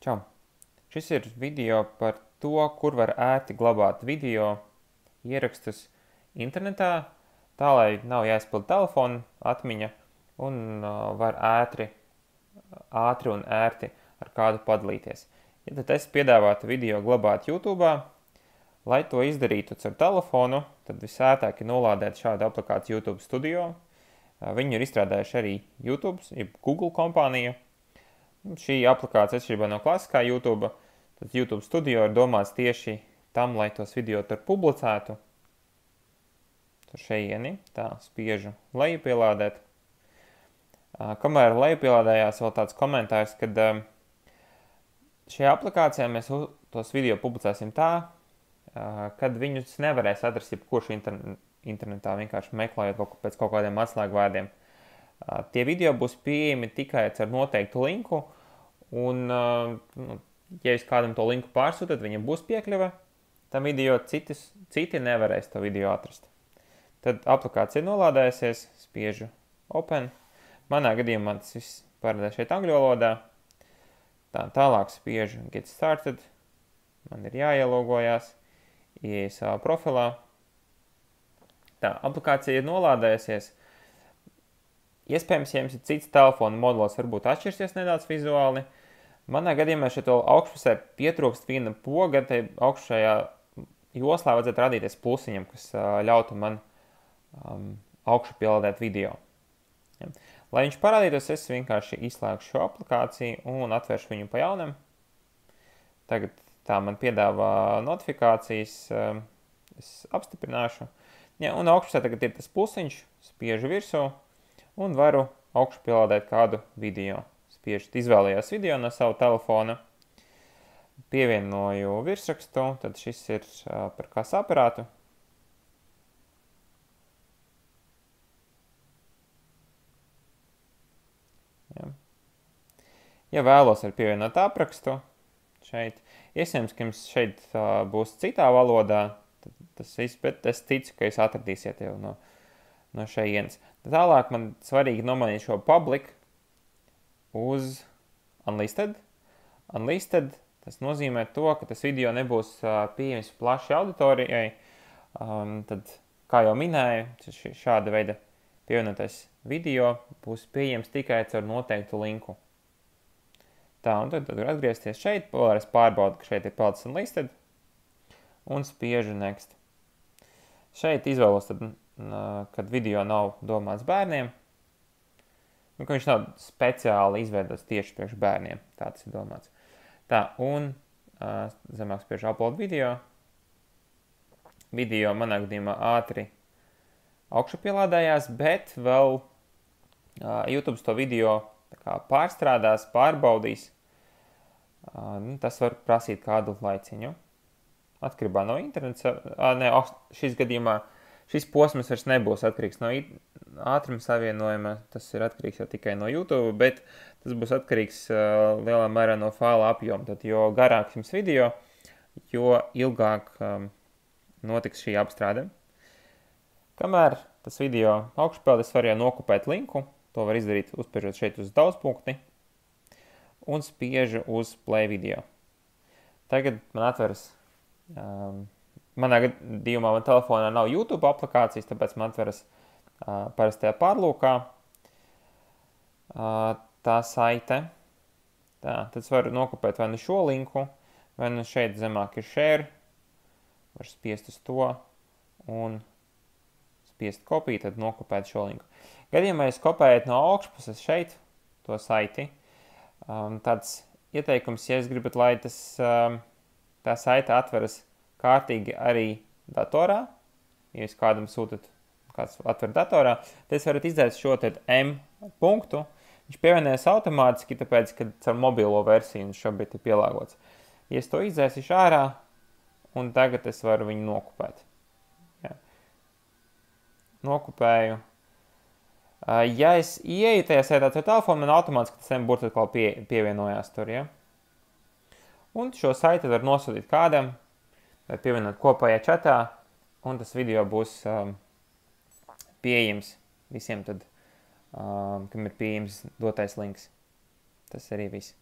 Čau! Šis ir video par to, kur var ērti glabāt video ierakstus internetā, tā lai nav jāizpild telefona atmiņa un var ātri un ērti ar kādu padalīties. Ja tad es piedāvātu video glabāt YouTube, lai to izdarītu caur telefonu, tad visērtāk ir nolādēt šādu aplikāciju YouTube Studio. Viņu ir izstrādājuši arī YouTube, jeb Google kompānija. Šī aplikācija atšķirībā no klasiskā YouTube, tad YouTube Studio ir domāts tieši tam, lai tos video tur publicētu. Tur šeieni, tā, spiežu lejupielādēt. Kamēr lejupielādējās vēl tāds komentārs, kad šajā aplikācijā mēs tos video publicēsim tā, kad viņus nevarēs atrast jebkurš internetā, vienkārši meklējot pēc kaut kādiem atslēgvārdiem. Tie video būs pieejami tikai ar noteiktu linku, un, ja jūs kādam to linku pārsūtat, viņam būs piekļuve tam video, citi nevarēs to video atrast. Tad aplikācija nolādējusies, spiežu Open. Manā gadījumā tas viss parādās šeit angļu valodā. Tālāk spiežu Get Started. Man ir jāielogojās, ieeju savā profilā. Aplikācija ir nolādējusies. Iespējams, ja jums ir cits telefona modelis, varbūt atšķirsies nedaudz vizuāli. Manā gadījumā šeit augšpusē pietrūkst viena poga, te augšējā joslā vajadzētu radīties plusiņam, kas ļautu man augšupielādēt video. Ja. Lai viņš parādītos, es vienkārši izslēgšu šo aplikāciju un atvēršu viņu pa jaunam. Tagad tā man piedāvā notifikācijas, es apstiprināšu. Ja, un augšpusē tagad ir tas plusiņš, spiežu virsū un varu augšupielādēt kādu video. Spiežu izvēlējos video no savu telefona, pievienoju virsrakstu, tad šis ir par kas aparātu. Ja vēlos ar pievienot aprakstu šeit, iespējams, ka jums šeit būs citā valodā, bet es ticu, ka jūs atradīsiet jau no šejienes. Tālāk man svarīgi nomainīt šo public uz unlisted. Unlisted, tas nozīmē to, ka tas video nebūs pieejams plaši auditorijai. Tad, kā jau minēju, šāda veida pievienotais video būs pieejams tikai ar noteiktu linku. Un tad var atgriezties šeit, vēlreiz pārbaudu, ka šeit ir palicis unlisted, un spiežu next. Šeit izvēlos, tad, kad video nav domāts bērniem, ka viņš nav speciāli izveidots tieši priekš bērniem, tā tas ir domāts. Un zemāk spiežu upload video. Video manā gadījumā ātri augšupielādējās, bet vēl YouTube to video pārstrādās, pārbaudīs. Tas var prasīt kādu laiciņu. Atkarībā no interneta. Šis posms vairs nebūs atkarīgs no ātruma savienojuma. Tas ir atkarīgs jau tikai no YouTube, bet tas būs atkarīgs lielā mērā no faila apjoma. Tad, jo garāks jums video, jo ilgāk notiks šī apstrāde. Kamēr tas video augšupielādē, es varu jau nokopēt linku. To var izdarīt, uzspiežot šeit uz daudzpunkti un spiežu uz play video. Tagad man atveras, manā gadījumā man telefonā nav YouTube aplikācijas, tāpēc man atveras parastajā pārlūkā tā saite. Tad es varu nokopēt vai nu šo linku, vai nu šeit zemāk ir share, var spiest uz to un spiest kopiju, tad nokopēt šo linku. Gadījumā, ja jūs kopējat no augšpuses šeit to saiti, tāds ieteikums, ja jūs gribat, lai tā saite atveras kārtīgi arī datorā, ja jūs kādam sūtat, kāds atver datorā, tad jūs varat izdzēst šo tad M punktu. Viņš pievienojas automātiski, tāpēc, ka ar mobilo versiju šobrīd ir pielāgots. Ja es to izdzēsīšu ārā, un tagad es varu viņu nokopēt. Ja. Nokopēju. Ja es ieeju tajā saitā ar telefonu, man automātiski tas burts atkal pievienojās tur, ja? Un šo saiti var nosūtīt kādam, vai pievienot kopējā čatā, un tas video būs pieejams visiem tad, kam ir pieejams dotais links. Tas arī viss.